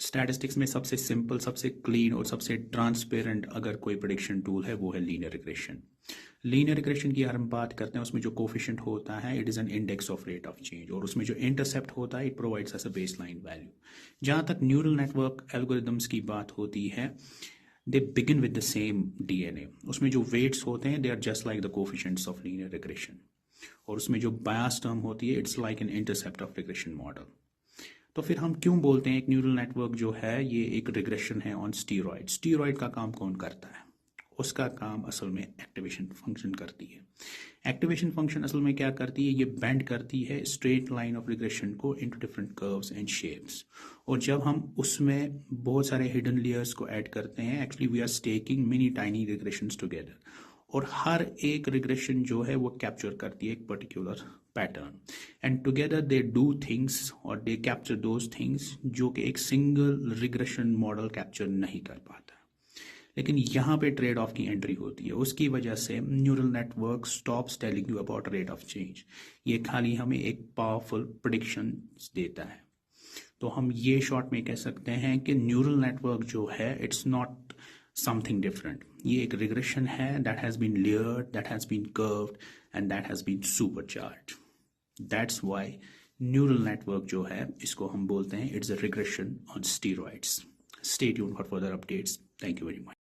Statistics में सबसे simple, सबसे क्लीन और सबसे ट्रांसपेरेंट अगर कोई प्रेडिक्शन टूल है वो है लीनियर रिग्रेशन। लीनियर रिग्रेशन की अगर हम बात करते हैं, उसमें जो कोफिशिएंट होता है it is an index of rate of change, और उसमें जो इंटरसेप्ट होता है it provides us a baseline value. जहाँ तक न्यूरल नेटवर्क एल्गोरिदम्स की बात होती है, they begin with the same DNA. उसमें जो वेट्स होते हैं they are just like the coefficients of linear regression, और उसमें जो बायस टर्म होती है it's like an intercept of regression model. तो फिर हम क्यों बोलते हैं एक न्यूरल नेटवर्क जो है ये एक रिग्रेशन है ऑन स्टीरॉयड। स्टीरॉयड का काम कौन करता है? उसका काम असल में एक्टिवेशन फंक्शन करती है। एक्टिवेशन फंक्शन असल में क्या करती है? ये बेंड करती है स्ट्रेट लाइन ऑफ रिग्रेशन को into different curves and shapes, और जब हम उसमें बहुत सारे हिडन लेयर्स को ऐड करते हैं, actually we are stacking mini tiny regressions together, और हर एक रिग्रेशन जो है वो कैप्चर करती है एक particular pattern, and together they do things और दे कैप्चर दोज थिंग्स जो कि एक सिंगल रिग्रेशन मॉडल कैप्चर नहीं कर पाता। लेकिन यहाँ पे ट्रेड ऑफ की एंट्री होती है, उसकी वजह से neural network stops telling you about rate of change, ये खाली हमें एक पावरफुल प्रिडिक्शन देता है। तो हम ये शॉर्ट में कह सकते हैं कि न्यूरल नेटवर्क जो है इट्स नॉट समथिंग डिफरेंट, ये एक रिग्रेशन है that has been layered, that has been curved and that has been supercharged. That's why neural network जो है इसको हम बोलते हैं it's a regression on steroids. Stay tuned for further updates. Thank you very much.